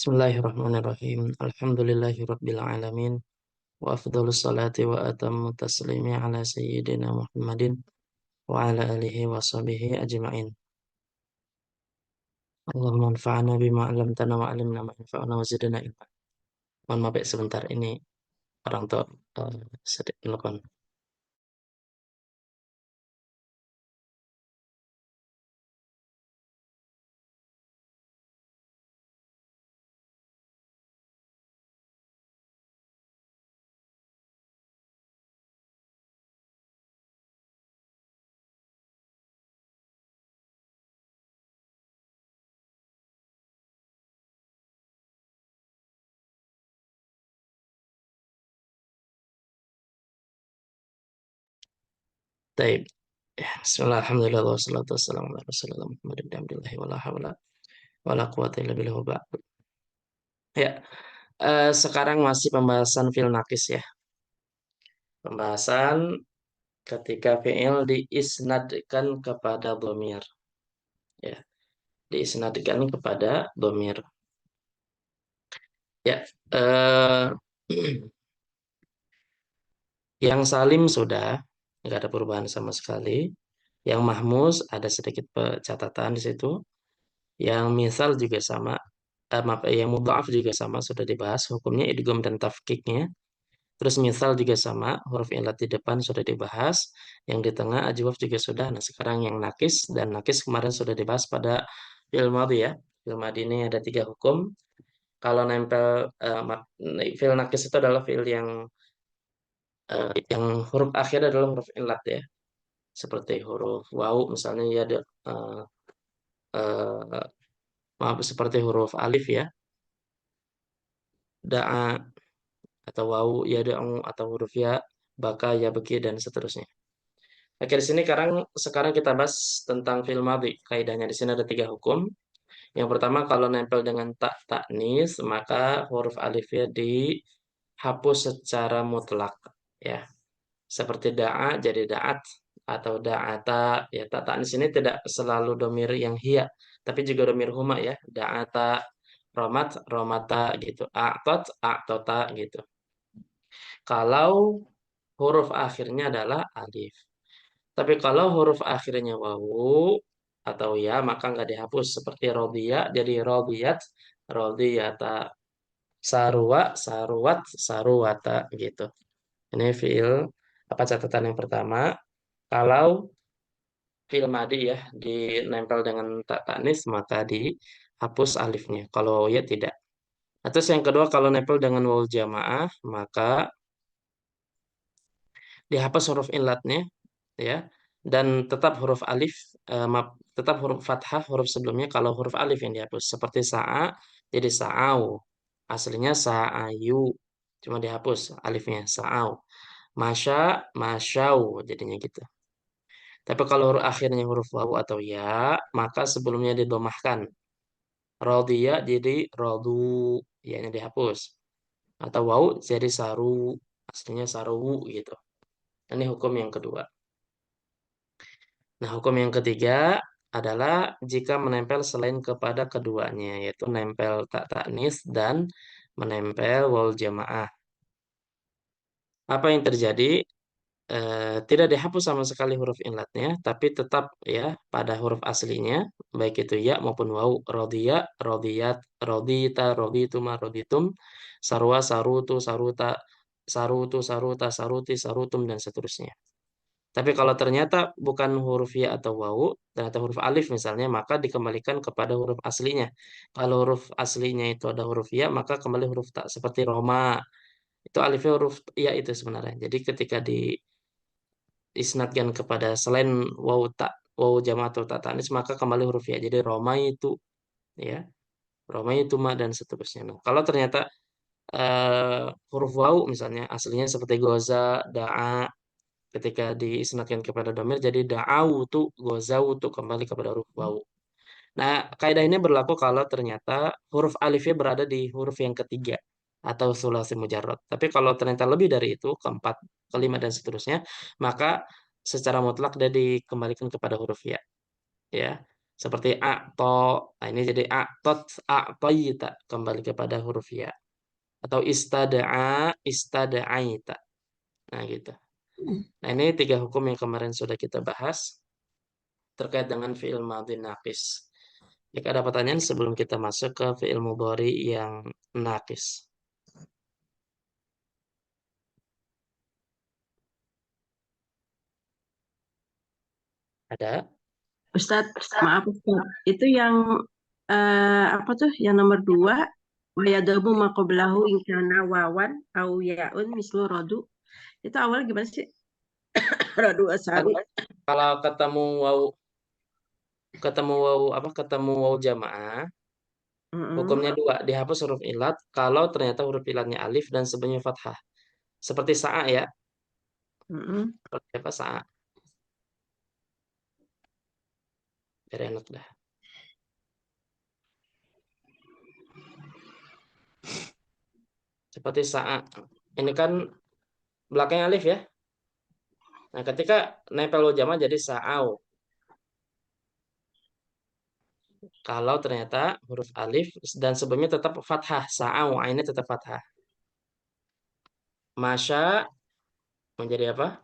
Bismillahirrahmanirrahim. Alhamdulillahirabbil alamin. Wa afdhalus salati wa atammu taslimi ala sayyidina Muhammadin wa ala alihi wa sahbihi ajma'in. Allahumma anfa'na bima 'allamtana wa 'allimna ma yanfa'una wa zidna ilma. Mohon maaf ya, sebentar, ini orang tua sedikit telepon. Baik. Ya, bismillah, alhamdulillah, wassalatu wassalamu ala rasulillah Muhammadin abdillahi wa la hawla wa la quwwata illa billah wa ba'd. Ya, sekarang masih pembahasan fi'il naqis ya. Pembahasan ketika fi'il diisnadkan kepada dhamir, ya, diisnadkan kepada dhamir. Ya, eh, yang salim sudah nggak ada perubahan sama sekali. Yang mahmuz ada sedikit catatan di situ. Yang misal juga sama, maaf, yang mudhaf juga sama, sudah dibahas hukumnya idgham dan tafkiknya. Terus misal juga sama, huruf ilat di depan sudah dibahas, yang di tengah ajwaf juga sudah. Nah, sekarang yang nakis, dan nakis kemarin sudah dibahas pada fi'il madhi ya. Fi'il madhi ini ada 3 hukum. Kalau nempel, fi'il nakis itu adalah fi'il yang huruf akhir adalah huruf ilat ya. Seperti huruf wawu misalnya ya ada, eh, maaf, seperti huruf alif ya, da'a, atau wawu ya da'u, atau huruf ya, baka ya beki, dan seterusnya. Oke, di sini sekarang kita bahas tentang fi'il madhi. Kaidahnya di sini ada 3 hukum. Yang pertama, kalau nempel dengan tak taknis, maka huruf alifnya dihapus secara mutlak ya. Seperti da'a jadi da'at, atau da'ata ya. Tak taknis ini tidak selalu domir yang hiya, tapi juga domir huma ya. Da'ata, romat, romata gitu. A'tot, a'tota gitu. Kalau huruf akhirnya adalah alif. Tapi kalau huruf akhirnya wawu atau ya, maka nggak dihapus. Seperti rodiyah jadi rodiyat, rodiyata, sarwa, saruwat, saruwata gitu. Ini fiil, apa, catatan yang pertama. Kalau fiil madi ya dinempel dengan tak tanis, maka dihapus alifnya. Kalau ya tidak. Terus yang kedua, kalau nempel dengan wawu jamaah, maka dihapus huruf ilatnya ya, dan tetap huruf alif, tetap huruf fathah huruf sebelumnya kalau huruf alif yang dihapus, seperti sa'a jadi sa'au, aslinya sa'ayu, cuma dihapus alifnya sa'au. Masya, masyau jadinya gitu. Tapi kalau huruf akhirnya huruf wawu atau ya, maka sebelumnya didomahkan. Radhiya jadi radu, ya nya dihapus. Atau wawu jadi saru, aslinya saru gitu. Ini hukum yang kedua. Nah, hukum yang ketiga adalah jika menempel selain kepada keduanya, yaitu menempel tak taknis dan menempel wal jamaah. Apa yang terjadi? Tidak dihapus sama sekali huruf inlatnya, tapi tetap ya pada huruf aslinya, baik itu ya maupun wawu. Rodiya, rodiyat, rodita, rodituma, roditum, sarwa, sarutu, saruta, sarutu, saruta, saruti, sarutum, dan seterusnya. Tapi kalau ternyata bukan huruf ya atau wawu, ternyata huruf alif misalnya, maka dikembalikan kepada huruf aslinya. Kalau huruf aslinya itu ada huruf ya, maka kembali huruf tak, seperti Roma. Itu alifnya huruf ya itu sebenarnya. Jadi ketika diisnadkan kepada selain wawu tak, wawu jama atau tak tanis, maka kembali huruf ya. Jadi Roma itu ya, Roma itu ma, dan seterusnya. Nah, kalau ternyata huruf wawu misalnya aslinya seperti goza, da'a, ketika diisnadkan kepada domir jadi da'awtu, gozawtu, kembali kepada huruf wawu. Nah, kaidah ini berlaku kalau ternyata huruf alifnya berada di huruf yang ketiga atau sulasi mujarrad. Tapi kalau ternyata lebih dari itu, keempat, kelima, dan seterusnya, maka secara mutlak dia dikembalikan kepada huruf ya. Ya. Seperti a'to. Nah, ini jadi a'tot, a'toyita. Kembali kepada huruf ya. Atau istada'aita. Nah, gitu. Nah, ini 3 hukum yang kemarin sudah kita bahas terkait dengan fi'il madhi naqis. Jika ada pertanyaan sebelum kita masuk ke fi'il mudhari yang naqis. Ada? Ustadz, maaf Ustadz. Itu yang apa tuh? Yang nomor 2, wayadabu maqoblahu ingkana wawan au yaun mislu rodu. Itu awal gimana sih? Rodu Kan asaru. kalau ketemu waw jamaah, Mm-mm, hukumnya 2, dihapus huruf ilat kalau ternyata huruf ilatnya alif dan sebelumnya fathah. Seperti sa'a ya. mm-mm. Seperti apa sa'a? Biar enak dah. Seperti sa'a. Ini kan belakangnya alif ya. Nah, ketika nempel waw jamaah jadi sa'au. Kalau ternyata huruf alif dan sebelumnya tetap fathah, sa'au, ainnya tetap fathah. Masya menjadi apa?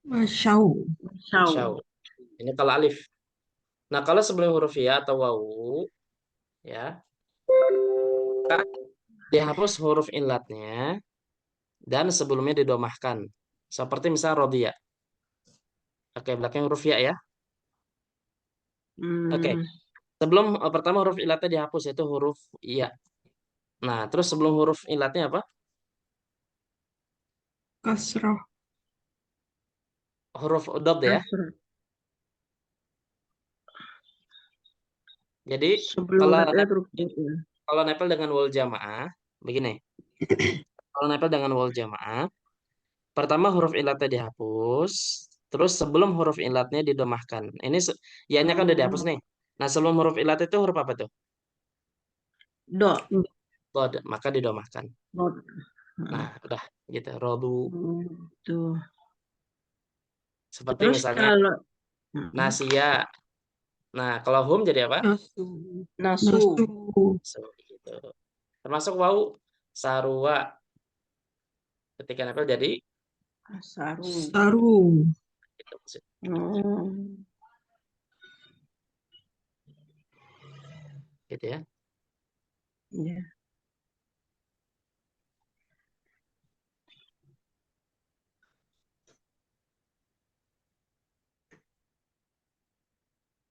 Masyau. Syau. Syau. Ini kalau alif. Nah, kalau sebelum huruf ya atau wawu, ya, maka dihapus huruf ilatnya dan sebelumnya didomahkan. Seperti misal rodia. Oke, belakang huruf ya. Oke, Hmm, sebelum pertama huruf ilatnya dihapus yaitu huruf ya. Nah, terus sebelum huruf ilatnya apa? Kasroh. Huruf dot ya. kasrah. Jadi Sebelum kalau ada huruf D ya. kalau nempel dengan wal jamaah, begini. Kalau nempel dengan wal jamaah, pertama huruf ilatnya dihapus, terus sebelum huruf ilatnya didomahkan. Ini ya-nya kan udah dihapus Hmm, nih. Nah, sebelum huruf ilat itu huruf apa tuh? do. Dod, maka didomahkan. Rod. Nah, Hmm, udah gitu. Rodu. tuh. Seperti Terus misalnya kalau hmm, nasia. Nah, kalau hum jadi apa? Nasu. nasu. Nasu. So, gitu. Termasuk wau sarua. Ketika nempel jadi Asaru. Saru. gitu maksudnya. Hmm, Gitu ya. ya.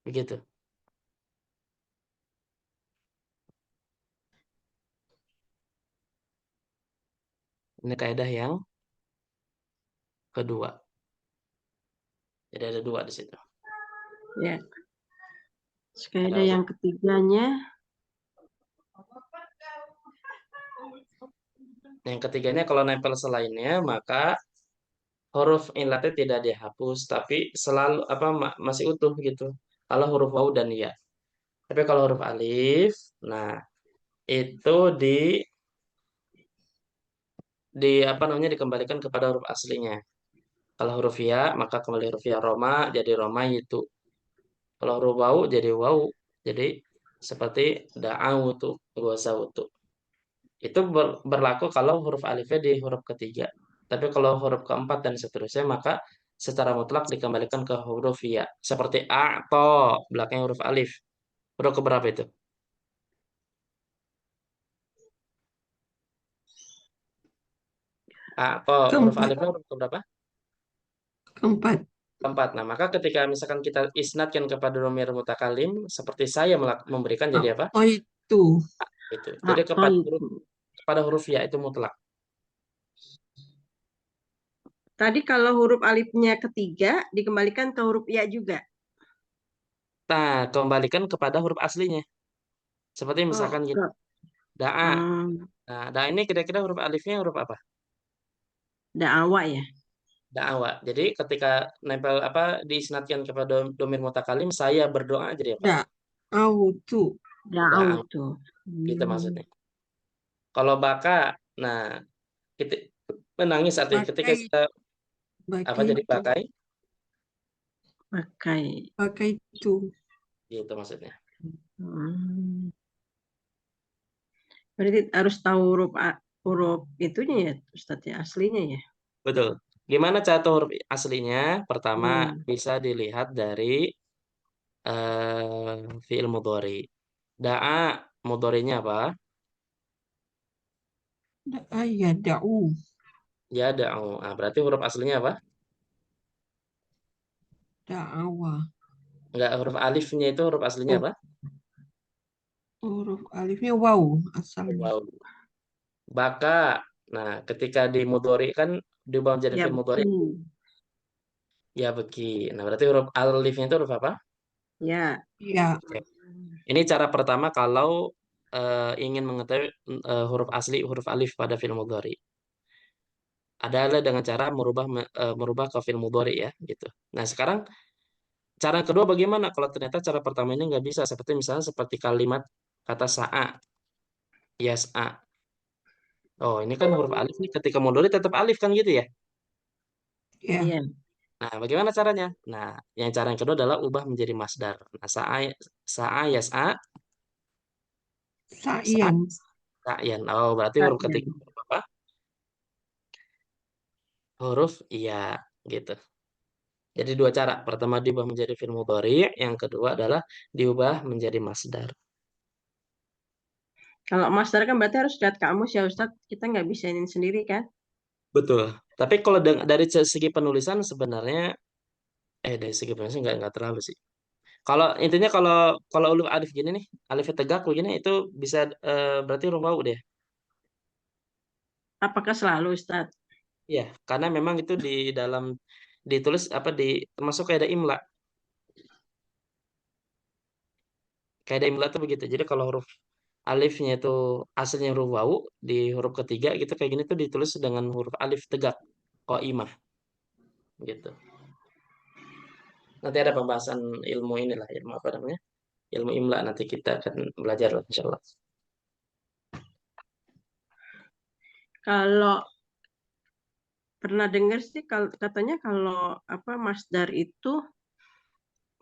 Begitu. Ini kaidah yang kedua. Jadi ada 2 di situ. Ya. Sekali Ada ada lagi. yang ketiganya. Yang ketiganya kalau nempel selainnya maka huruf ilatnya tidak dihapus tapi selalu apa masih utuh gitu. Kalau huruf waw dan ya. Tapi kalau huruf alif, nah itu di apa namanya dikembalikan kepada huruf aslinya. Kalau huruf ya maka kembali huruf ya Roma jadi Roma itu. Kalau huruf waw jadi waw. Jadi seperti da'awtu, ghazawtu. Itu berlaku kalau huruf alifnya di huruf ketiga. Tapi kalau huruf keempat dan seterusnya, maka secara mutlak dikembalikan ke huruf ya. Seperti a'to, belakangnya huruf alif. Huruf keberapa itu? A'to, huruf Keempat. alifnya huruf keberapa? Keempat. Keempat. Nah, maka ketika misalkan kita isnadkan kepada dhamir mutakalim, seperti saya memberikan jadi apa? Apa itu? Itu. Jadi Atau itu. kepada huruf ya itu mutlak. Tadi kalau huruf alifnya ketiga dikembalikan ke huruf ya juga. Nah, kembalikan kepada huruf aslinya. Seperti Oh, misalkan gini, enggak. da'a. Hmm, Nah, da ini kira-kira huruf alifnya huruf apa? da'awa ya. Da'wa. Jadi ketika nempel apa diisnadkan kepada domir mutakalim, saya berdoa jadi apa? Da. Autu. Da'aw. Da'autu. Gitu Hmm. maksudnya. Kalau baka, nah kita menangis artinya ketika Pakai. kita apa Pakai jadi itu. bakai, Pakai. Pakai tu. Gitu maksudnya. Hmm. Berarti harus tahu huruf itunya ya, Ustadz ya, aslinya ya. Betul. Gimana cara tahu huruf aslinya? Pertama Hmm. bisa dilihat dari fiil mudhari. Da'a mudharinya apa? Ya da'u. Ya da'u. Nah, berarti huruf aslinya apa? Da'awa. Enggak, huruf alifnya itu huruf aslinya Oh, apa? huruf alifnya waw asalnya. Wow. Baka. Nah, ketika di mudhari kan diubah menjadi Ya, fiil mudhari. Ya beki. Nah, berarti huruf alifnya itu huruf apa? ya. Ya, Oke. Ini cara pertama kalau ingin mengetahui huruf asli huruf alif pada fiil mudhari. Adalah dengan cara merubah ke fiil mudhari ya, gitu. Nah, sekarang cara kedua bagaimana kalau ternyata cara pertama ini nggak bisa seperti misalnya seperti kalimat kata sa'a, yas'a. Oh, ini kan huruf alif nih ketika mudhari tetap alif kan gitu ya. ya. Iya. Nah, bagaimana caranya? Nah, yang cara yang kedua adalah ubah menjadi masdar. Nah, sa'a yas'a, sa'a Sa'ian. sa'yan. Oh, berarti huruf Iya. ketiga huruf apa? Huruf iya gitu. Jadi dua cara. Pertama diubah menjadi fi'il mudhari, yang kedua adalah diubah menjadi masdar. Kalau master kan berarti harus lihat kamus ya Ustadz. Kita nggak bisa ini sendiri kan? Betul. Tapi kalau dari segi penulisan sebenarnya dari segi penulisan nggak terlalu sih. Kalau intinya kalau kalau huruf alif gini nih, alifnya tegak begini itu bisa berarti huruf wawu deh. Apakah selalu Ustadz? Iya, karena memang itu di dalam ditulis apa termasuk kaidah imla. Kaidah imla itu begitu. Jadi kalau huruf alifnya itu aslinya huruf wawu di huruf ketiga gitu kayak gini tuh ditulis dengan huruf alif tegak qaimah gitu. Nanti ada pembahasan ilmu inilah, ilmu apa namanya? Ilmu imla nanti kita akan belajar lah, insyaallah. Kalau pernah dengar sih kalau katanya kalau apa masdar itu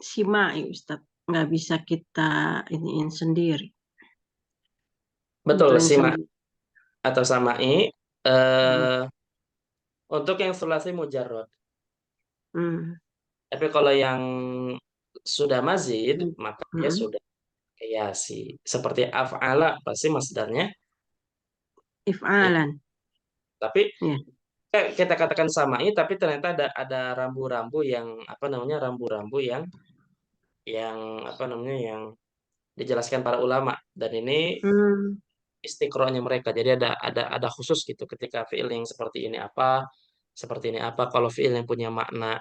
simai Ustadz. Nggak bisa kita iniin sendiri. Betul, Tentuin sima sendiri. atau samai eh untuk yang sulasi mujarrad. Hmm. Tapi kalau yang sudah mazid Hmm. maka dia Hmm. sudah kiasi. Seperti af'ala pasti masdarnya ya. If'alan. Tapi Ya. kita katakan samai tapi ternyata ada rambu-rambu yang apa namanya rambu-rambu yang apa namanya yang dijelaskan para ulama dan ini Hmm. istiqrohnya mereka. Jadi ada khusus gitu ketika fiil yang seperti ini apa, seperti ini apa. Kalau fiil yang punya makna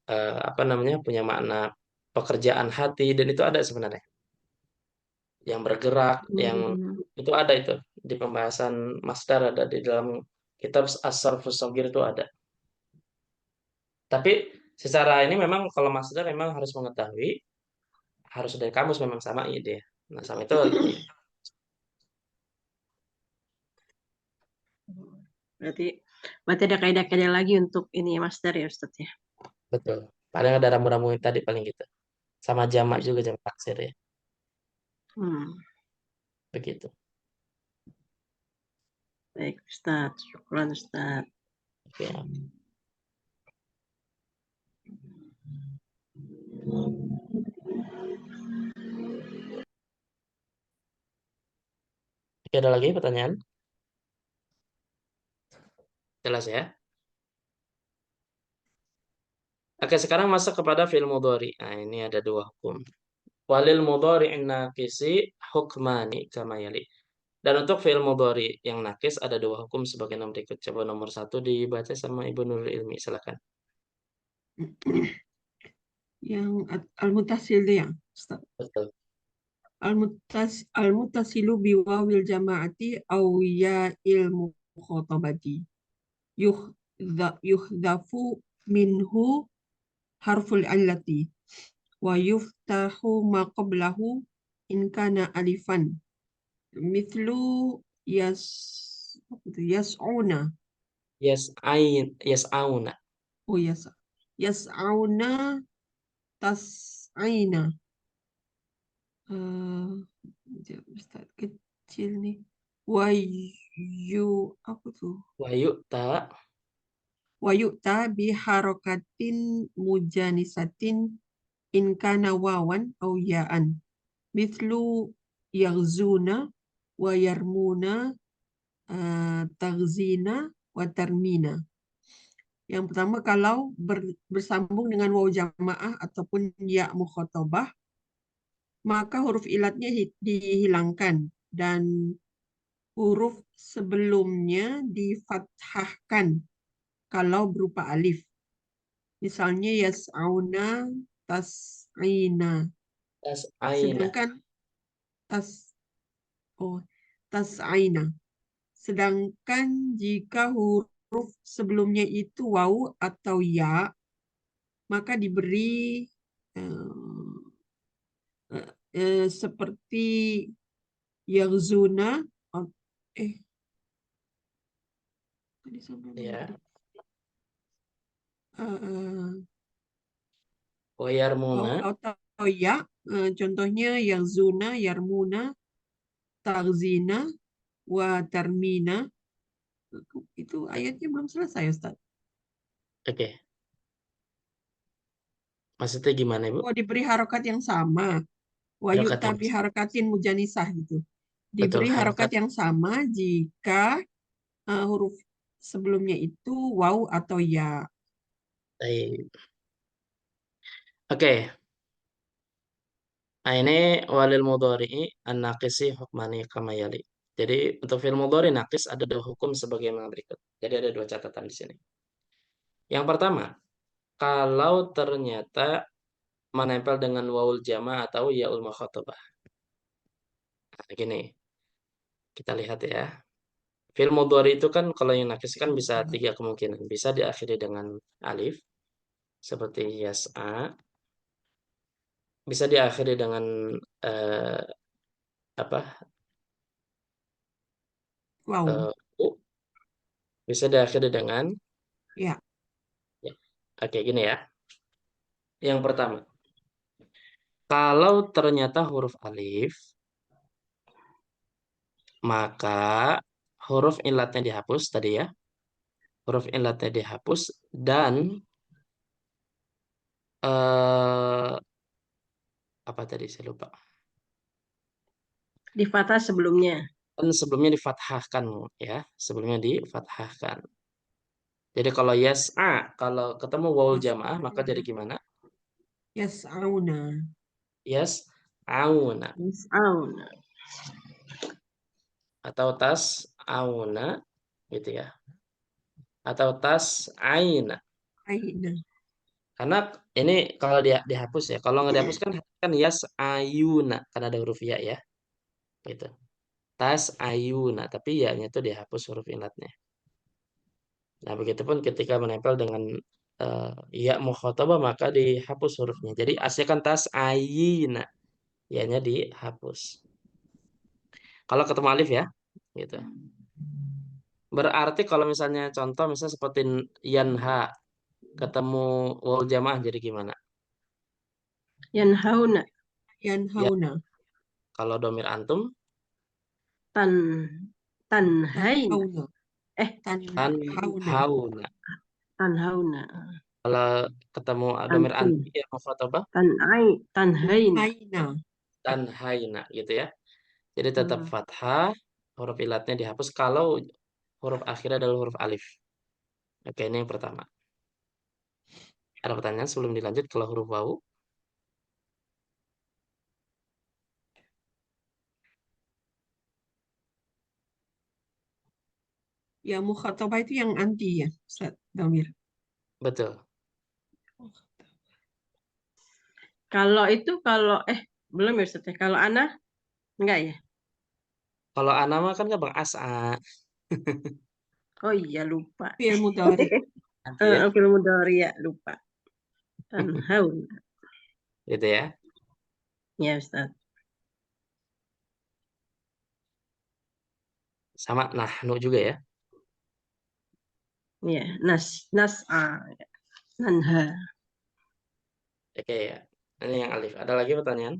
apa namanya punya makna pekerjaan hati dan itu ada sebenarnya yang bergerak yang Hmm. itu ada itu di pembahasan masdar ada di dalam kitab As-Sarfus Shagir itu ada. Tapi secara ini memang kalau masdar memang harus mengetahui harus dari kamus memang sama ide. Nah, sama itu Berarti berarti ada kaidah-kaidah lagi untuk ini masdar ya Ustadz ya. betul. Paling ada rambu-rambu yang tadi paling gitu. Sama jamak juga jamak taksir ya. Hmm. Begitu. Baik Ustadz. Syukran Ustadz. Oke. Oke, ada lagi pertanyaan? Jelas ya? Oke, sekarang masuk kepada fi'il mudhari. Nah, ini ada dua hukum. Walil mudhari naqisi hukmani kama yali. Dan untuk fi'il mudhari yang nakis ada dua hukum sebagaimana berikut. Coba nomor satu dibaca sama Ibu Nurul Ilmi, silakan. Yang al-mutasil ya, Ustaz. Betul. Al-mutasilu biwawil jama'ati aw ya'il mukhatabati. Yuhdhafu minhu harful illati wa yuftahu ma qablahu in kana alifan. Mithlu yas yas'una. Yes, auna. Oh, yas. Yas'auna tas'aina. Sekejap, Ustaz kecil nih. Apa tuh? Wayu ta Wayu'ta biharokatin mujanisatin in kana wawan au ya'an. Mithlu yaghzuna wa yarmuna taghzina wa tarmina. Yang pertama kalau bersambung dengan waw jamaah ataupun ya mukhatabah, maka huruf ilatnya dihilangkan dan huruf sebelumnya difathahkan kalau berupa alif. Misalnya yas'auna tas'ina. tas aina. Sedangkan tas oh tas'aina. Sedangkan jika huruf sebelumnya itu waw atau ya, maka diberi eh, seperti yaghzuna. oh, eh tadi sampai mana Ya. tadi? Eh, Wayarmuna. Waw atau ya, contohnya yaghzuna, yarmuna, taghzina, wa tarmina. Itu ayatnya belum selesai, Ustaz. Oke. Maksudnya gimana, Ibu? Oh, diberi harokat yang sama. Wa Harokat yu'ta yang bi harakatin mujanisah gitu. betul, Diberi harokat harokat. yang sama jika huruf sebelumnya itu waw atau ya. Baik. Oke. Nah, ini walil mudhari'i an-naqisi hukmani kama yali. Jadi untuk fi'il mudhari naqis ada dua hukum sebagaimana berikut. Jadi ada dua catatan di sini. Yang pertama, kalau ternyata menempel dengan wawul jama atau yaul mukhatabah. Nah, gini, kita lihat ya. Fi'il mudhari itu kan kalau yang naqis kan bisa tiga kemungkinan. Bisa diakhiri dengan alif seperti yas'a, bisa diakhiri dengan eh, apa? Wow. U, bisa diakhiri dengan Ya. ya. Oke, gini ya. Yang pertama, kalau ternyata huruf alif, maka huruf ilatnya dihapus tadi ya. Huruf ilatnya dihapus dan eh apa tadi saya lupa. Di fathah sebelumnya. Kan sebelumnya difathahkan ya, sebelumnya difathahkan. Jadi kalau yas'a, kalau ketemu wawul jamaah maka jadi gimana? Yas'auna. Yas'auna Yas'auna. atau tas'auna gitu ya. Atau tas'aina. Aina. Karena ini kalau dia dihapus ya. Kalau nggak dihapus kan yas'ayuna kan ada huruf ya ya. Gitu. Tas'ayuna tapi ya-nya itu dihapus huruf ilatnya. Nah, begitupun ketika menempel dengan ya mukhatabah maka dihapus hurufnya. Jadi aslinya kan tas'ayina. Ya-nya dihapus. Kalau ketemu alif ya, gitu. Berarti kalau misalnya contoh misalnya seperti yanha ketemu wawul jamaah jadi gimana? Yanhauna. Ya, Yanhauna. kalau domir antum Tan. Tanhaina. Tanhauna. Eh, Tanhauna. tanhauna. tanhauna. Kalau ketemu domir Antum. antum ya mukhatabah Tanhaina. Aina. tanhaina gitu ya. Jadi tetap Hmm. fathah, huruf ilatnya dihapus kalau huruf akhirnya adalah huruf alif. Oke, ini yang pertama. Ada pertanyaan sebelum dilanjut kalau huruf wawu? Ya mukhatabah itu yang anti ya, Ustaz Damir. Betul. Kalau itu belum ya Ustaz ya. Kalau ana enggak ya? Kalau anama kan gampang asa Oh iya lupa. Fi'il mudhari. nanti ya, Film mudhari ya lupa. Tanhauna. gitu ya. Ya Ustaz. Sama nahnu juga ya. Ya, nas'a. Nanha. Oke ya. Ini yang alif. Ada lagi pertanyaan?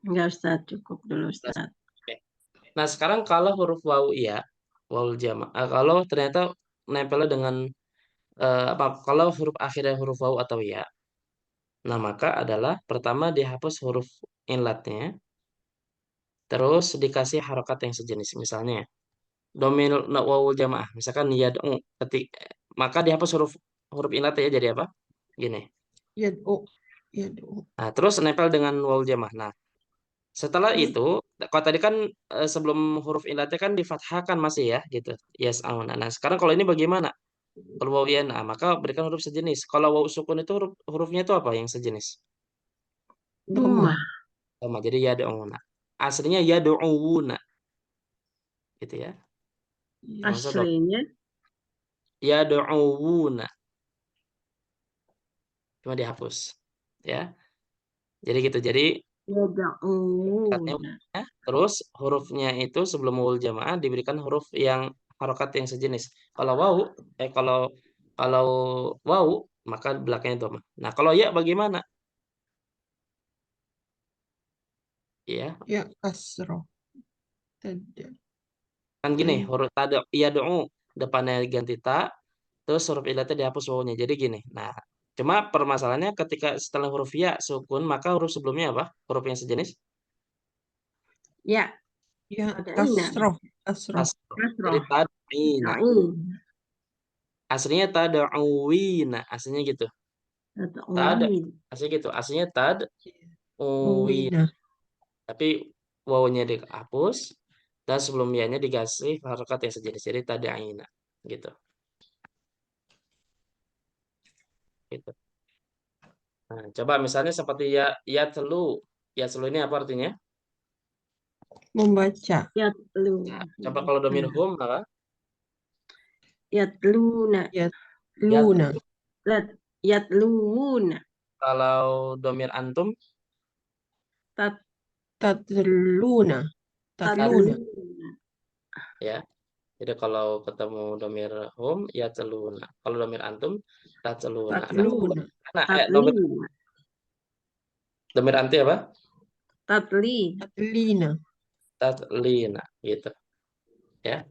Enggak Ustaz, cukup dulu Jelas. Ustaz. Oke. Nah, sekarang kalau huruf wawu iya, wawu jamaah, kalau ternyata nempelnya dengan apa? Kalau huruf akhirnya huruf wawu atau ya, nah maka adalah pertama dihapus huruf inlatnya, terus dikasih harokat yang sejenis. Misalnya domir wawu jamaah, misalkan yad'u, ketik, maka dihapus huruf huruf inlatnya ya, jadi apa? Gini. Yad'u. Yad'u. Nah, terus nempel dengan wawu jamaah. Nah, setelah Terus itu, kalau tadi kan sebelum huruf ilatnya kan difathahkan masih ya, gitu. Yes, auna. Nah, sekarang kalau ini bagaimana? Kalau wawu ya, nah, maka berikan huruf sejenis. Kalau wawu sukun itu hurufnya itu apa yang sejenis? dhamma. Dumah. Sama, jadi ya auna. Aslinya ya do'una, gitu ya. Maksud dok, Aslinya ya do'una, cuma dihapus, ya. Jadi gitu. Jadi ilatnya, yad'una. terus hurufnya itu sebelum wawu jamaah diberikan huruf yang harokat yang sejenis. Kalau wawu, kalau kalau wawu maka belakangnya dhamma. Nah, kalau ya bagaimana? Ya, Ya kasroh. Tidak. kan gini, huruf tada ya do'u depannya ganti ta, terus huruf ilatnya dihapus wawunya. Jadi gini. Nah, cuma permasalahannya ketika setelah huruf ya sukun, maka huruf sebelumnya apa? Huruf yang sejenis Ya, Ya tad'ina. kasroh. Kasroh. kasroh. Jadi Kasroh. tad'ina. Tad'in. Aslinya tad'uwina, aslinya gitu. Tad, Tad'uin. aslinya gitu. Aslinya tad uwin, Uwina. tapi wawunya dihapus dan sebelum ya-nya dikasih harokat yang sejenis, jadi tad'ina gitu. Gitu. Nah, coba misalnya seperti ya ya telu ini apa artinya? Membaca. Yatlu. Nah, coba kalau domir hum apa? Yatluna. Ya Ya. luna. Yatluuna. Kalau domir antum, Tat Tatluna. Tatluna. tatluna. ya. Jadi kalau ketemu domir hum ya teluna. Kalau domir antum tak teluna. Nah, Tatluna. nah domir Tatlina. domir anti apa? Tatli. Tatlina. Tatlina gitu, ya.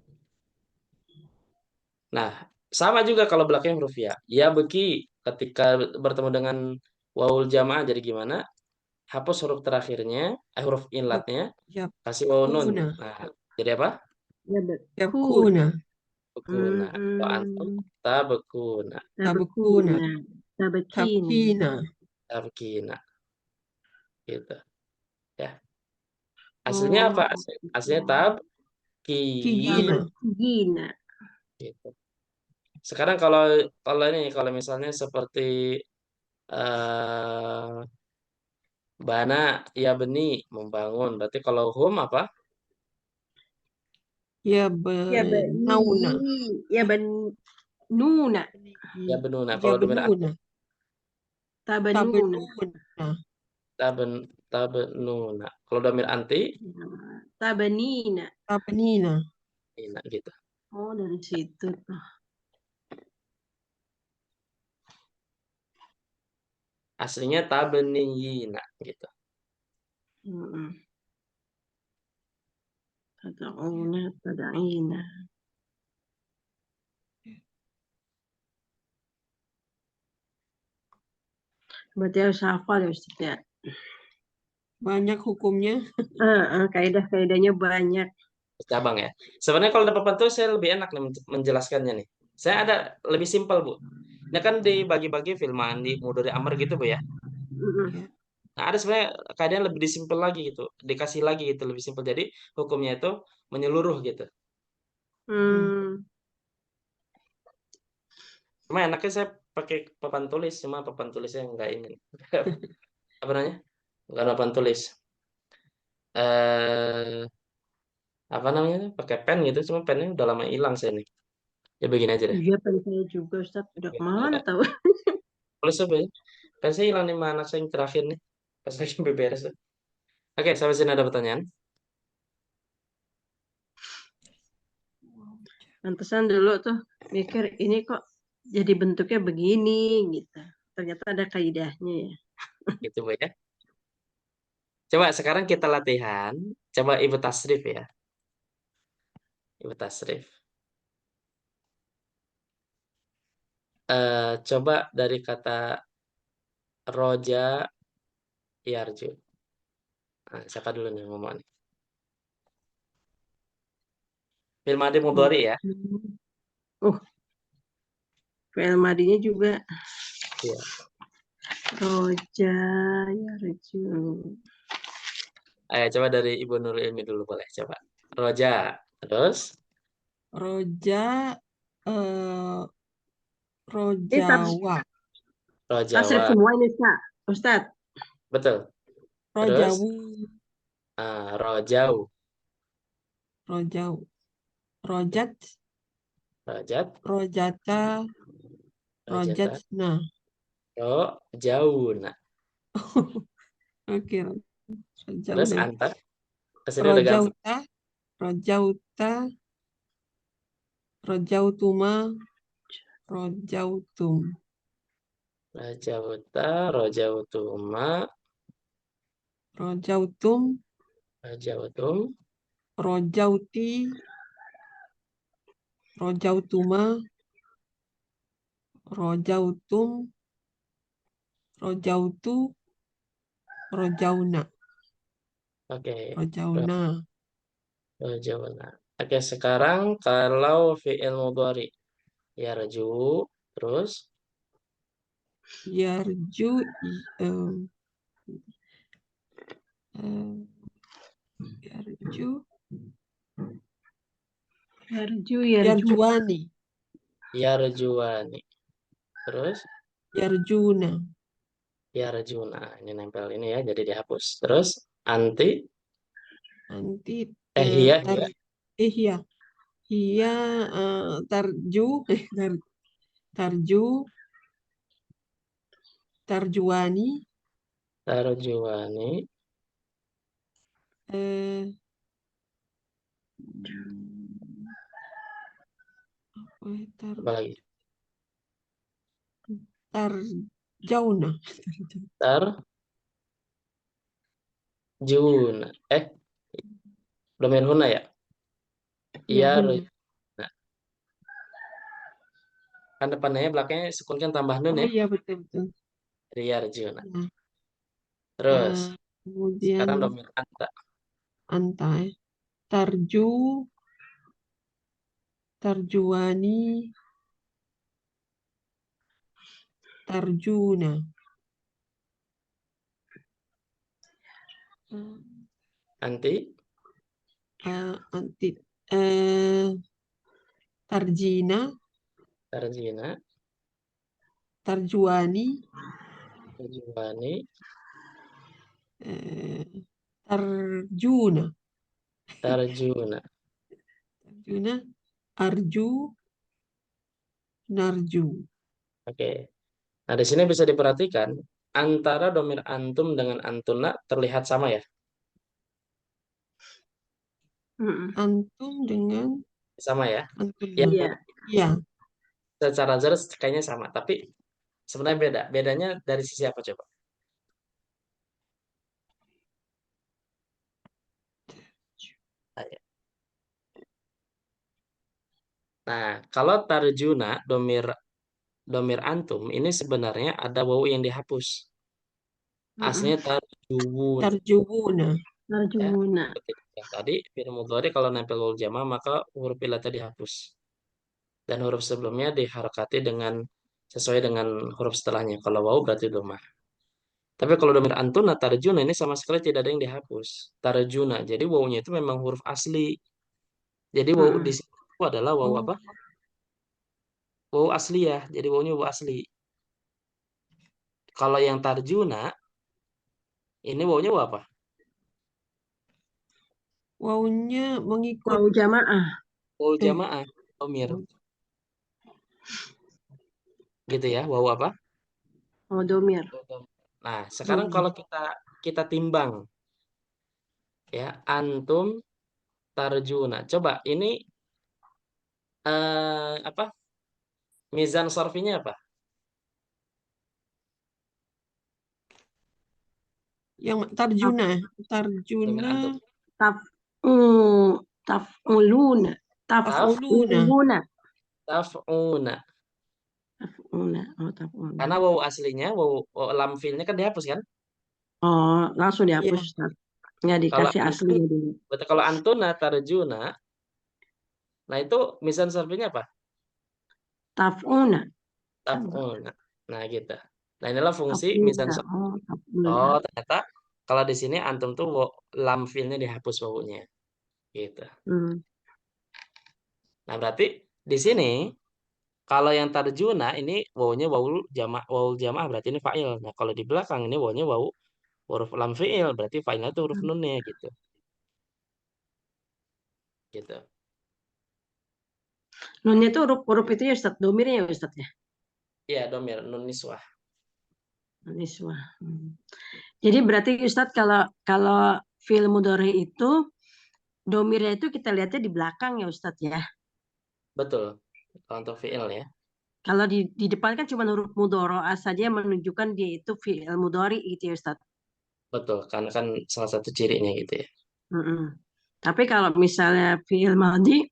Nah, sama juga kalau belakangnya huruf ya. Ya beki ketika bertemu dengan wawul jamaah jadi gimana? Hapus huruf terakhirnya, huruf inlatnya, kasih wawu nun. Yakuna. Nah, jadi apa? Yabekun. Yakuna. Bekuna. Kalau antum tabekuna, Tabkuna. Tabekuna. Tabekin. Tabkina. tabkina gitu, ya. Aslinya Oh, apa? Aslinya tab ki Kigina. tabekina. gitu. Sekarang kalau kalau ini kalau misalnya seperti eh bana ya beni membangun. Berarti kalau hum apa? Ya Ya benauna. bani. Ya benuna. Ya benuna. Ya Kalau domir benuna. Tabenuna. Tabenuna. taben tabenuna. Kalau domir anti Tabenina. Tabenina. ina gitu. Oh, dari situ tuh. Aslinya tabeniyina gitu. Mm-mm. Tad'una, tad'ina. Berarti harus hafal ya Ustaz ya. Banyak hukumnya. Kaidah-kaidahnya banyak. Cabang ya. Sebenarnya kalau ada papan tulis saya lebih enak nih menjelaskannya nih. Saya ada lebih simpel, Bu. Ini kan dibagi-bagi filman di mudhari amr gitu, Bu ya. Mm-mm. Ya. Nah, ada sebenarnya keadaan lebih disimpel lagi gitu, dikasih lagi gitu lebih simpel. Jadi hukumnya itu menyeluruh gitu. Hmm. Cuma enaknya saya pakai papan tulis, cuma papan tulisnya enggak ini. Apa namanya? Enggak ada papan tulis. Eh, apa namanya? Pakai pen gitu, cuma pennya udah lama hilang saya nih. Ya begini aja deh. Iya, pen saya juga Ustaz. Udah kemana Ya, tahu? tulis apa ya? Pen saya hilang nih sama anak saya yang terakhir nih. Pas lagi beberes. Oke, sampai sini ada pertanyaan. Pantesan dulu tuh mikir ini kok jadi bentuknya begini gitu. Ternyata ada kaidahnya ya. Gitu Bu ya. Coba sekarang kita latihan. Coba Ibu tasrif ya. Ibu tasrif. Coba dari kata roja yarju. Nah, siapa dulu nih ngomong nih? Fi'il madhi mudhari ya. Oh, fi'il madinya juga Iya. roja ya reju. Ayo coba dari Ibu Nurul Ilmi dulu boleh coba. Roja. Terus Roja, eh, Ini Rojawa, tasrif rojawa. semua ini Kak. Ustadz. Betul. Terus Rojawu, rojau. Rojau, Rojat, Rojat. Rojata, Rojata. Rojatna. Rojauna. Oke, Terus Rojauna. antar. Kesini udah gampang. Rojauta, Rojauta, Rojautuma, Rojautum, Rajauta. Rojautuma. Rojautum, Rajautum. Rojauti, Rojautuma, Rojautum, Rojautu, Rojauna, Oke. Rojauna, Rojauna. Oke, sekarang kalau fi'il mudhari. Yarju. Terus Yarju, em, em, Yarju, Yarju, yarju. Yarjuani, yarjuani. Terus Yarjuna, yarjuna. Ini nempel ini ya, jadi dihapus. Terus anti. nanti Hiya, tar, hiya. iya, iya, tarju, tarju, tarjuani, Tarjuani. eh, apa ya, Apa lagi? tarjauna, Tarjuna. Domain huna ya? ya Yarjuna. huna. Kan depannya belakangnya sukun kan tambah nun Oh ya. iya betul betul. Jadi yarjuna. Ya, Terus kemudian sekarang domain anta. antai, tarju, tarjuani, tarjuna, Anti. anti, eh, tarjina, Tarjina. tarjuani, Tarjuani. eh, tarjuna, Tarjuna. tarjuna, arju, narju. Oke. Nah, di sini bisa diperhatikan antara domir antum dengan antuna terlihat sama ya. Mm-mm. Antum dengan Sama ya. antuna. Yang Iya. Iya, secara jelas kayaknya sama, tapi sebenarnya beda. Bedanya dari sisi apa coba? Nah, kalau tarjuna domir domir antum ini sebenarnya ada wawu yang dihapus. Mm-mm. Aslinya tarjuun tarjuuna. ya. Tarjuna. Ketika yang tadi fi'il mudhari kalau nempel wawu jama maka huruf ilatnya dihapus dan huruf sebelumnya diharakati dengan sesuai dengan huruf setelahnya. Kalau wawu berarti domah. Tapi kalau domir antuna tarjuna ini sama sekali tidak ada yang dihapus. Tarjuna. Jadi wawunya itu memang huruf asli. Jadi wawu di Mm-mm. situ adalah wawu Oh, apa? Wawu asli ya. Jadi wawunya wawu asli. Kalau yang tarjuna ini wawunya wawu apa? wawunya mengikut. Wau jamaah. Wawu Eh, jamaah. Domir. Gitu ya. Wawu apa? Wau domir. Nah, sekarang domir. kalau kita kita timbang ya, antum tarjuna. Coba ini Apa? Mizan sorfinya apa? Yang Taf, tarjuna. Domir Tarjuna. antum. taf, mm, tafuluna. Taf, Taf'uluna. Tafuluna. tafuna. Tafuna. Oh, tafuna. Karena wawu aslinya, wawu lam fiilnya kan dihapus kan? Oh, langsung dihapus, Ya. Ustaz. Nggak Kalau dikasih antun, aslinya dulu. betul, kalau antuna tarjuna, nah itu mizan sorfinya apa? Tafuna. Coba. Tafuna. Nah gitu. Nah inilah fungsi mizan Tafuna. sorfi. Oh, tafuna. Oh ternyata kalau di sini antum tuh lam fiilnya dihapus wawunya. Gitu. Hmm. Nah berarti di sini kalau yang tarjuna ini wawunya wawu jamaah berarti ini fa'il. Nah kalau di belakang ini wawunya wawu huruf lam fi'il berarti fa'ilnya itu huruf nunnya gitu. Gitu. Nunnya itu huruf itu ya Ustaz. Domirnya ya Ustaz ya. Iya domir nun niswah. Niswa. Jadi berarti Ustaz kalau kalau fi'il mudhari itu domirnya itu kita lihatnya di belakang ya Ustaz ya. Betul. Kalau untuk fi'il ya. Kalau di depan kan cuma huruf mudhari'ah saja yang menunjukkan dia itu fi'il mudhari gitu ya Ustaz. Betul. Karena kan salah satu cirinya gitu ya. Mm-mm. Tapi kalau misalnya fi'il madhi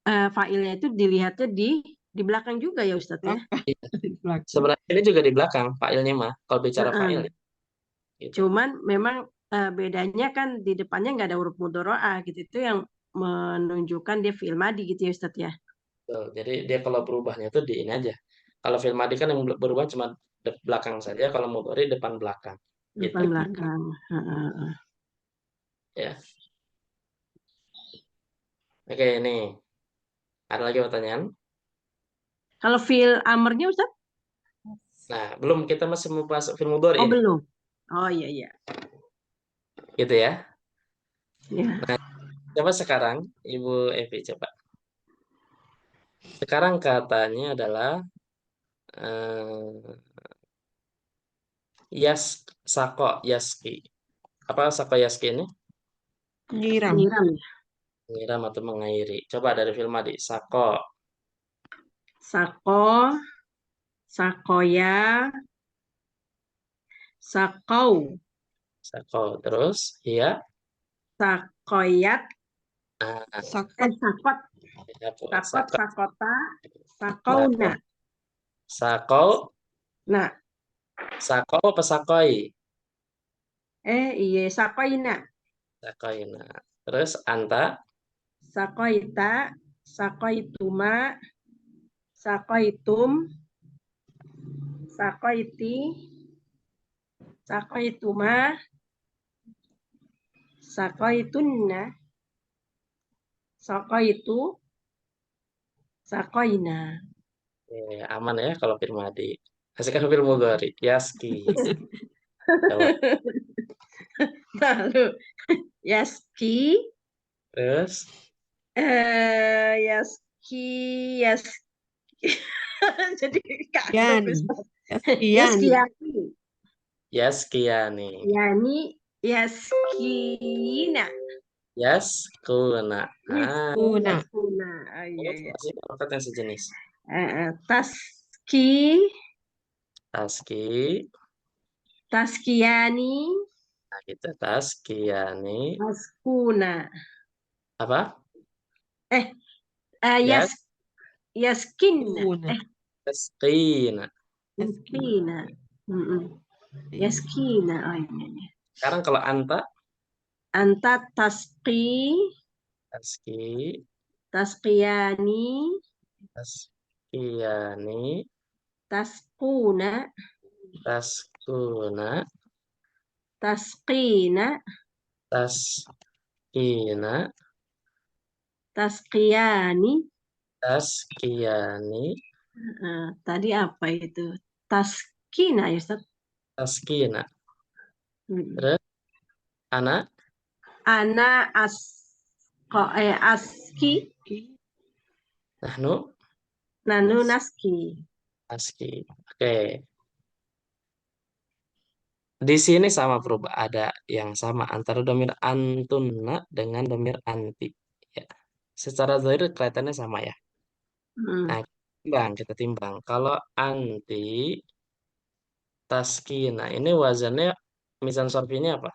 fa'ilnya itu dilihatnya di belakang juga ya Ustaz ya. Belakang. Iya. Di belakang. Sebenarnya ini juga di belakang fa'ilnya mah. Kalau bicara fa'il Heeh. ya. Gitu. Cuman memang bedanya kan di depannya nggak ada huruf mudhari'ah gitu. Itu yang menunjukkan dia fi'il madhi gitu ya Ustaz ya. Betul. Jadi dia kalau berubahnya itu di ini aja. Kalau film Madi kan yang berubah cuma belakang saja. Kalau Mudhari depan belakang. Gitu. Depan belakang. Heeh. Ya. Oke ini. Ada lagi pertanyaan? Kalau fi'il amrnya Ustaz? Nah, belum kita masih mau bahas film Mudhari Oh ini. belum. Oh iya iya. Gitu ya. Ya. Coba sekarang Ibu Evi coba. Sekarang katanya adalah eh, Yas Sako Yaski. Apa Sako Yaski ini? Nyiram. Nyiram ya. Menyiram atau mengairi. Coba dari film Madi. Sako. Sako, sakoya, sakau, Sako. Terus, iya. sakoyat, Ah, Sakot. sakot, sakot, Sako. sakota, Nah, sakauna. Sako. Nah, Sako apa sakoi? iya sakoina, Sakoi. Nah, terus anta, sakoita, sakoituma, sakoitum, sakoiti, sakoituma, sakoitunna, sakoitu, sakoina. aman ya kalau Firmadi. Kasihkan film Mugari. Yaski. Coba. Lalu Yaski, Terus, Yaski, Yaski. Jadi kagok Yani. Ustaz. Yaskiani. Yaskiani, Yaskiani. Yani Yaskina, Yaskuna. Ah, Yaskuna. Yaskuna. Oh iya terus iya. masih kata yang sejenis. Taski, Taski. Taskiani, Nah, kita Taskiani. Taskuna. Apa? Eh, Yas. Yaskinna. Kuna. Yaskina. Yaskina. Yaskina. Mm-mm. Iya. Yaskina. Oh iya iya. Sekarang kalau anta, Anta taski, Taski. taskiyani, Taskiani. taskuna, Taskuna. taskina, Taskina. taskiyani. Taskiani. Tadi apa itu? Taskina ya Ustaz? Taskina. Mm. Terus anak Ana aski, nahnu nanu Nas. naski. aski. Oke. Di sini sama perubahan ada yang sama antara domir antuna dengan domir anti. Ya. secara zahir kelihatannya sama ya. Hmm. Nah, kita timbang. Kalau anti taskina ini wazannya mizan sorfinya apa?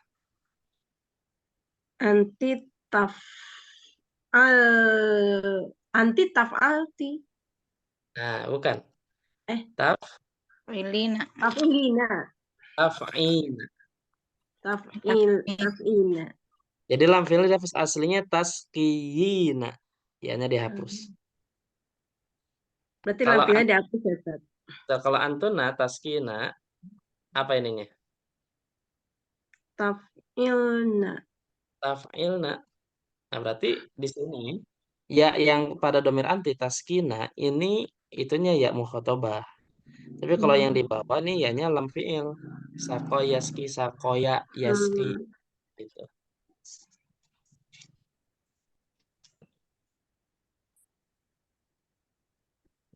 Anti taf al anti tafalti. Nah, bukan. Eh, Taf, Wilina. tafilina. taf'in. Tafina. Jadi lam fi'il lafaz aslinya taskiyina. Ya-nya dihapus. Berarti Kalau lampinya dihapus ya, Ustaz? kalau antuna taskina apa ininya? Tafilna. Taf'ilna. Nah, berarti di sini ya yang pada domir anti taskina ini itunya ya mukhatabah. Tapi kalau yang di bawah nih ya-nya lam fi'il. Sako yaski, sakoya yaski Hmm. gitu.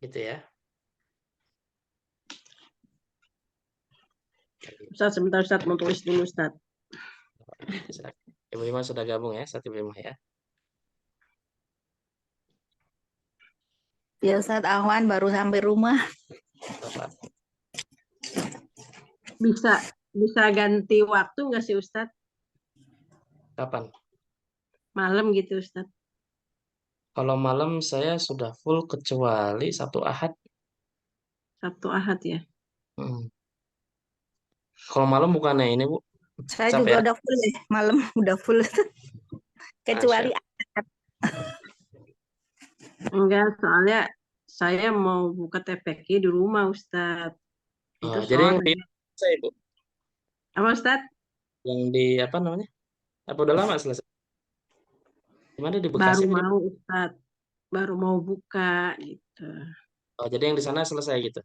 Gitu ya. Ustaz, sebentar Ustaz, mau tulis dulu Ustaz. Ibu Ima sudah gabung ya, satu Ibu Ima ya. Ya Ustadz Ahwan baru sampai rumah. Bapak. Bisa ganti waktu nggak sih Ustaz? Kapan? Malam gitu Ustaz. Kalau malam saya sudah full kecuali Sabtu Ahad. Sabtu Ahad ya. Hmm. Kalau malam bukannya ini Bu, Saya capek juga ya? udah full ya, malam udah full. Kecuali Enggak, soalnya saya mau buka TPQ di rumah Ustaz. Itu Oh, jadi yang sore. di saya Bu, Apa Ustaz? yang di apa namanya? Apa udah lama selesai? Gimana di Bekasi Baru apa di? mau Ustaz. Baru mau buka gitu. Oh, jadi yang di sana selesai gitu.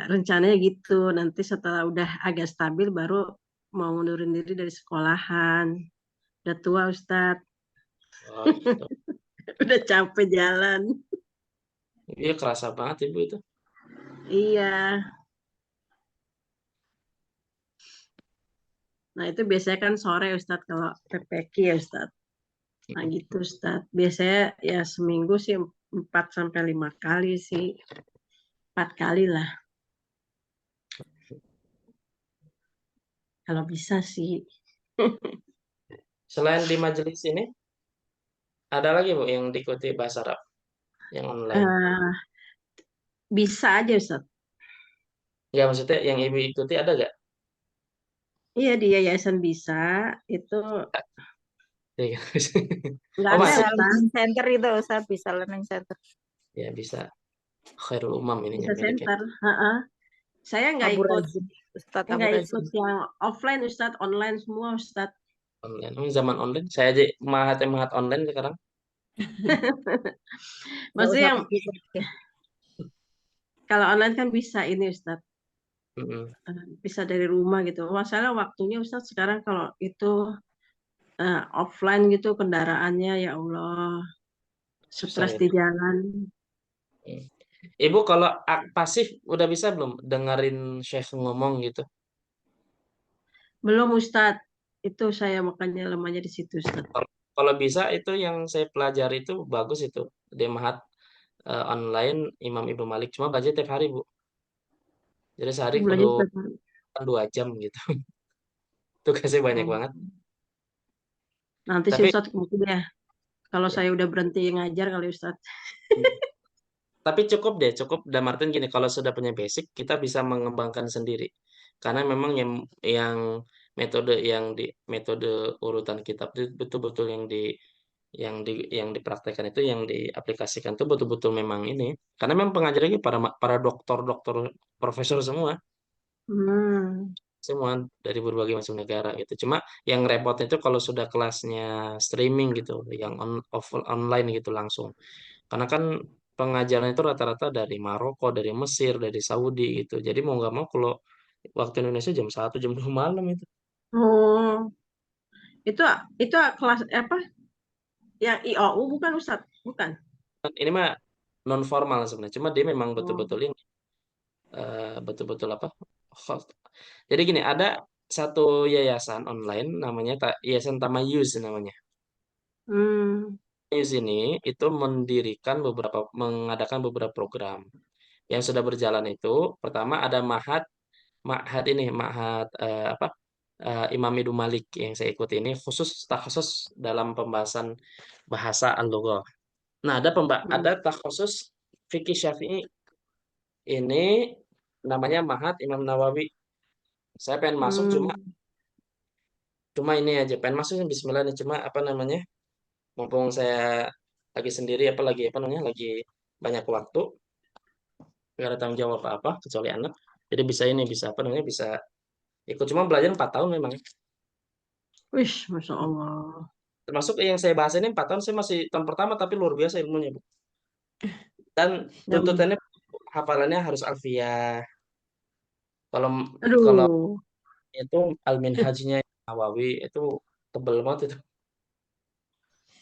Rencananya gitu. Nanti setelah udah agak stabil baru mau ngundurin diri dari sekolahan. Udah tua Ustaz. Oh, gitu. Udah capek jalan. Iya kerasa banget Ibu itu. Iya. Nah itu biasanya kan sore Ustadz kalau TPQ ya Ustadz. Nah gitu Ustadz. Biasanya ya seminggu sih 4 sampai 5 kali sih. 4 kali lah. Kalau bisa sih. Selain di majelis ini, ada lagi Bu yang diikuti bahasa Arab yang online. Eh, bisa aja Ustadz. Ya maksudnya yang Ibu ikuti ada gak? Iya di yayasan bisa. Itu Iya. nggak Oh ada bisa masih Ustadz. learning center itu Ustadz, bisa learning center. ya bisa. Khairul Umam ininya Bisa miliknya center. Heeh. Saya Abu Razim, Ustadz Abu nggak Razim. ikut yang offline Ustadz. Online semua Ustadz. online. Zaman online, saya aja mahat online sekarang. Nggak Maksudnya usah yang pergi. kalau online kan bisa ini Ustadz. Mm-mm. Bisa dari rumah gitu. Masalah waktunya Ustadz sekarang kalau itu offline gitu kendaraannya ya Allah Susah stres ya. di jalan. Mm. Ibu kalau pasif udah bisa belum dengerin Syekh ngomong gitu? Belum Ustadz, itu saya makanya lemahnya di situ Ustadz. Kalau bisa itu yang saya pelajari itu bagus itu. Di Mahat online Imam Ibnu Malik. Cuma baca tiap hari Bu. Jadi sehari kudu Belajar setiap hari. 2 jam gitu. Tugasnya banyak Oh. banget. Nanti sih Tapi Ustadz mungkin ya kalau ya, saya udah berhenti ngajar kali Ustadz. tapi cukup deh, cukup. Dan Martin gini, kalau sudah punya basic, kita bisa mengembangkan sendiri. Karena memang yang metode urutan kitab itu betul-betul yang dipraktekkan itu yang diaplikasikan itu betul-betul memang ini. Karena memang pengajarnya para dokter-dokter profesor Hmm. semua dari berbagai macam negara gitu. Cuma yang repot itu kalau sudah kelasnya streaming gitu, yang online gitu langsung. Karena kan pengajaran itu rata-rata dari Maroko, dari Mesir, dari Saudi gitu. Jadi mau nggak mau kalau waktu Indonesia jam 1, jam 2 malam itu. Oh, itu itu kelas apa? Yang IOU bukan Ustadz? Bukan. Kan ini mah non formal sebenarnya. Cuma dia memang Oh. betul-betul ini, betul-betul apa? host. Jadi gini, ada satu yayasan online namanya Yayasan Tamayus namanya. Hmm. di sini itu mengadakan beberapa program yang sudah berjalan itu. Pertama ada Ma'had apa Imam Ibnu Malik yang saya ikuti ini khusus dalam pembahasan bahasa al-lughah. Nah, ada takhusus fikih Syafi'i ini namanya Ma'had Imam Nawawi. Saya pengen masuk cuma ini aja pengen masuk bismillah nih cuma apa namanya? Mumpung saya lagi sendiri apa namanya? Lagi banyak waktu, nggak ada tanggung jawab apa-apa kecuali anak. Jadi bisa apa namanya? Bisa ikut cuma belajar 4 tahun memang. Wih, Masya Allah. Termasuk yang saya bahas ini 4 tahun saya masih tahun pertama tapi luar biasa ilmunya, Bu. Dan Dan, tuntutannya hafalannya harus alfiyah. Kalau kalau aduh, itu al-minhajnya Nawawi itu tebel banget itu.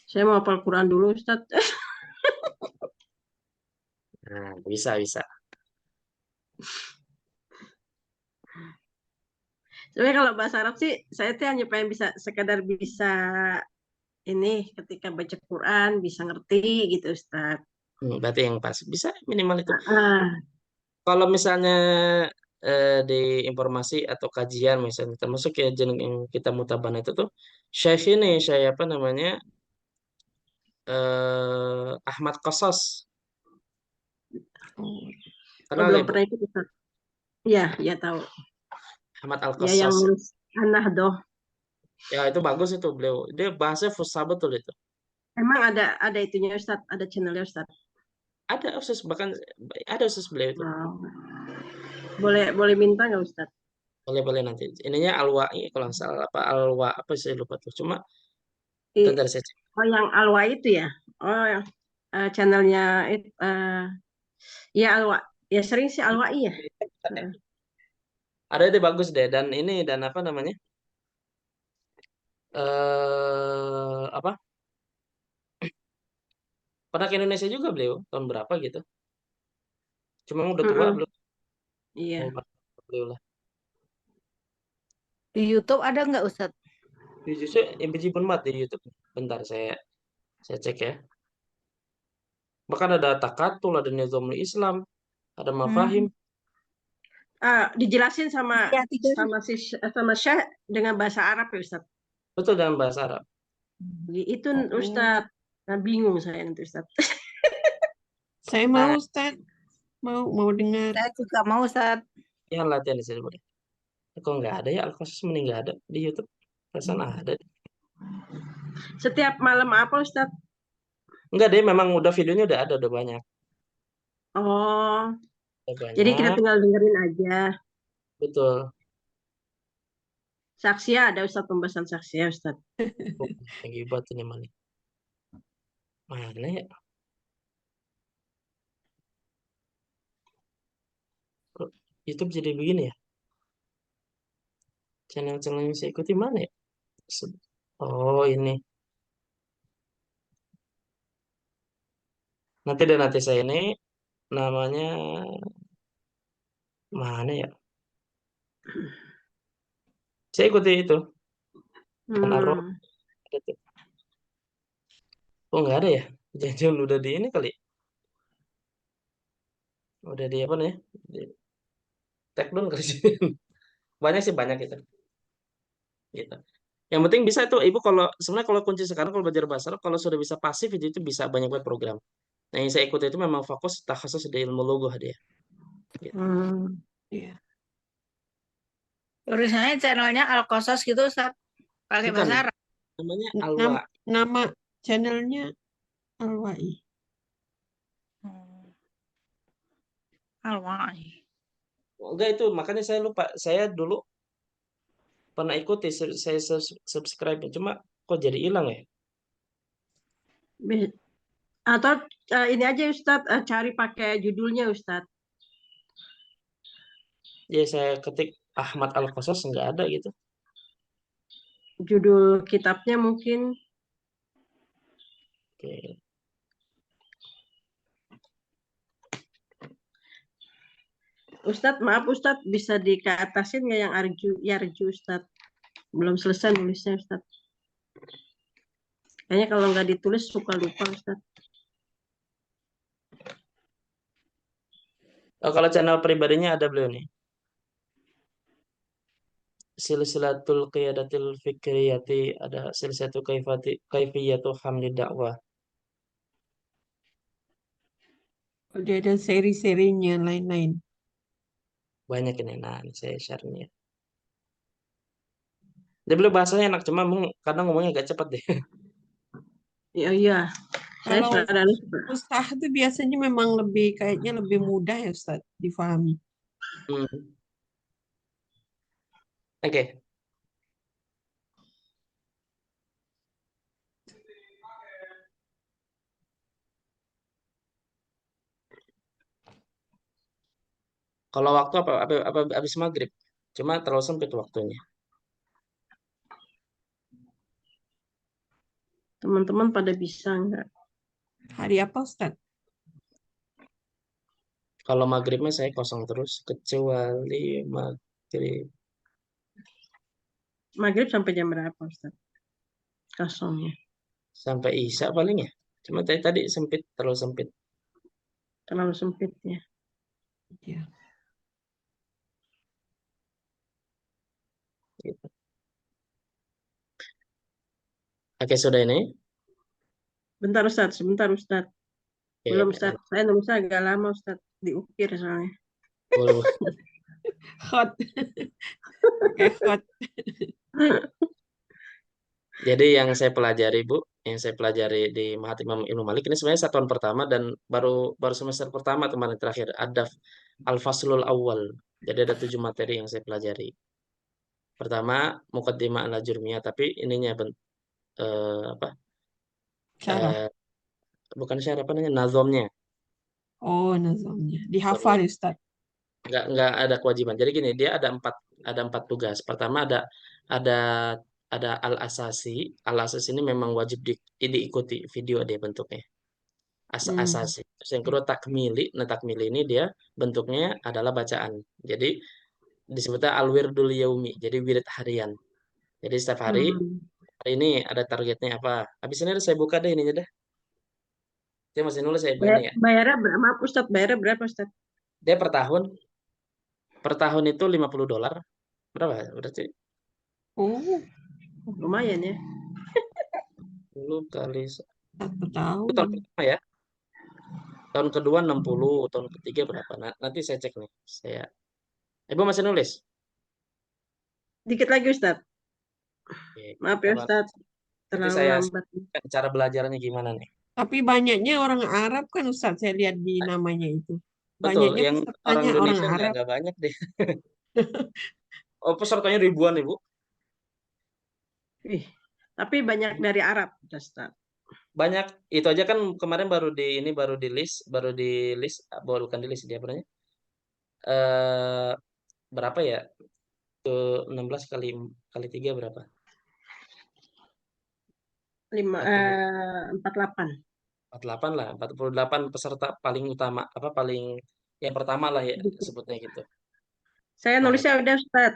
saya mau hafal Quran dulu, Ustadz. Nah, bisa. Sebenarnya kalau bahasa Arab sih, saya tuh hanya pengen sekedar bisa ini ketika baca Quran, bisa ngerti gitu, Ustadz. Berarti yang pas bisa minimal itu. Ah, Kalau misalnya di informasi atau kajian misalnya termasuk ya yang kita mutabana itu tuh saya apa namanya Ahmad Qasas Oh, oh, kenal ya belum Bu pernah ikut, Ustadz. Ya, ya tahu. Ahmad Al Ya, yang Qasas nulis An-Nahdoh. ya itu bagus itu beliau dia bahasanya fusha betul itu Emang ada itunya, Ustadz, ada channelnya, Ustadz. ada usus bahkan ada usus beliau itu Wow. Boleh minta nggak, Ustadz? boleh nanti ininya Alwa'i kalau nggak salah apa Alwa apa saya lupa tuh cuma I- bentar saya cek. Oh, yang Alwa itu ya? Oh, yang channelnya ya Alwa. Ya sering sih Alwa iya. Ada itu bagus deh dan ini dan apa namanya apa pernah ke Indonesia juga beliau tahun berapa gitu cuma udah tua Mm-mm. belum mau Iya. beliau lah Di YouTube ada nggak Ustadz? justru MPG pun mat di YouTube bentar saya cek ya bahkan ada takatul ada nizamul Islam ada mafahim Hmm. Dijelasin sama Ya, tidur. sama Syekh dengan bahasa Arab ya, Ustadz. betul dalam bahasa Arab Itu oh. Ustadz. Nah, bingung saya nanti, Ustadz. Saya mau Ustaz, mau dengar. Saya juga mau Ustadz. yang latihan di sini boleh kok nggak ada ya Al-Qasus mending nggak ada di YouTube perasaan ada Setiap malam apa, Ustadz? nggak deh memang udah videonya udah banyak Oh, udah jadi kita banyak tinggal dengerin aja. betul Saksia ada, Ustadz, pembahasan Saksia, Ustadz. oh, yang hebat ini mana ya kok YouTube jadi begini ya channel-channel yang saya ikuti mana ya oh ini nanti saya ini namanya mana ya saya ikuti itu An-Ar-Raw Hmm. ada tuh. Oh nggak ada ya jangan udah di ini kali udah di apa nih di take down kali sih banyak sih banyak itu gitu yang penting bisa itu ibu kalau sebenarnya kalau kunci sekarang kalau belajar bahasa Arab kalau sudah bisa pasif itu bisa banyak banget program nah yang saya ikuti itu memang fokus takhasus di ilmu logoh dia gitu. Hmm. Iya. Tulisannya channelnya Al-Qasas gitu Ustadz. Pakai Bukan bahasa Arab. namanya Nam Alwa nama channelnya Alwai. Hmm. Al-Wa'i. enggak itu makanya saya lupa saya dulu pernah ikuti saya subscribe cuma kok jadi hilang ya Atau ini aja, Ustadz, cari pakai judulnya, Ustadz. ya saya ketik Ahmad Al-Qasas nggak ada gitu Judul kitabnya mungkin. oke Ustadz, maaf Ustadz, bisa dikeatasin nggak yang Yarju, Ustadz? Belum selesai nulisnya, Ustadz. Kayaknya kalau nggak ditulis suka lupa Ustaz. Oh, kalau channel pribadinya ada beliau nih. Silsilatul Qiyadatil Fikriyati, ada silsilatul kaifiyatu hamli dakwah. Oh, dia ada seri-serinya lain-lain. Banyak ini. Nah, ini saya share-nya. Dia beliau bahasanya enak, cuma kadang ngomongnya agak cepat deh. Iya, iya. Saya Kalau sekarang Ustaz itu biasanya memang kayaknya lebih mudah ya Ustaz difahami. Hmm. Oke. Kalau waktu apa habis maghrib. Cuma terlalu sempit waktunya. teman-teman pada bisa nggak? Hari apa Ustaz? Kalau maghribnya saya kosong terus, kecuali maghrib Maghrib sampai jam berapa Ustaz? Kosongnya. sampai isya paling ya. Cuma tadi sempit, terlalu sempit. Terlalu sempit ya. Ya. Gitu. Oke, sudah ini. Bentar Ustaz, sebentar Ustaz. Oke, Belum oke, Ustaz. Saya nulisnya agak lama Ustaz. Diukir soalnya. boleh. Hot. Pakai hot. Jadi yang saya pelajari, Bu, yang saya pelajari di Mahat Imam Ibnu Malik ini sebenarnya satuan pertama dan baru semester pertama kemarin terakhir. Ada Al-Faslul Awal. Jadi ada 7 materi yang saya pelajari. Pertama, Muqaddimah al-Jurmiyah, tapi ininya apa? Syarah. Eh, bukan syarat apa namanya, nazomnya. Oh, nazamnya. Nazomnya. Dihafal Ustaz. Nggak ada kewajiban. Jadi gini, dia ada empat tugas. Pertama ada ada al-asasi. Al-asasi ini memang wajib diikuti video dia bentuknya. Hmm. Asasi. Terus yang kedua takmili. Nah, takmili ini dia bentuknya adalah bacaan. Jadi disebutnya al-wirdul yaumi. Jadi wirid harian. Jadi setiap hari Hmm. ini ada targetnya apa. Habis ini saya buka deh ininya deh. Dia masih nulis saya ini ya. Bayarnya berapa? Maaf Ustaz, bayarnya berapa Ustaz? Dia per tahun itu $50. Berapa ya? Berarti Oh, Lumayan ya. 10 kali satu itu tahun tahun. pertama ya. Tahun kedua 60, tahun ketiga berapa? Nanti saya cek nih. Ibu masih nulis? Dikit lagi Ustaz. Oke. Maaf ya Apa- Ustaz, Nanti terlalu saya lambat. cara belajarnya gimana nih? Tapi banyaknya orang Arab kan Ustaz, saya lihat di namanya itu. Betul, Banyaknya yang orang pesertanya orang Indonesia nggak Arab. nggak banyak deh. Oh, pesertanya ribuan ibu. Ih, tapi banyak dari Arab Ustaz. Banyak. Itu aja kan kemarin bukan di list dia apa namanya? Eh berapa ya? 16 kali 3 berapa? 40 48. 48 lah, 48 peserta paling utama, apa paling yang pertama lah ya sebutnya gitu. Saya Nah, nulisnya udah Ustaz.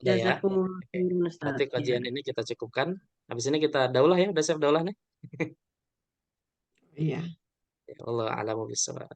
udah ya. Jazakumullah Oke. khairan Berarti Ustaz. Ya. kajian ini kita cukupkan. Habis ini kita daulah ya, udah siap daulah nih. Iya. Ya Allah a'lamu bishawab.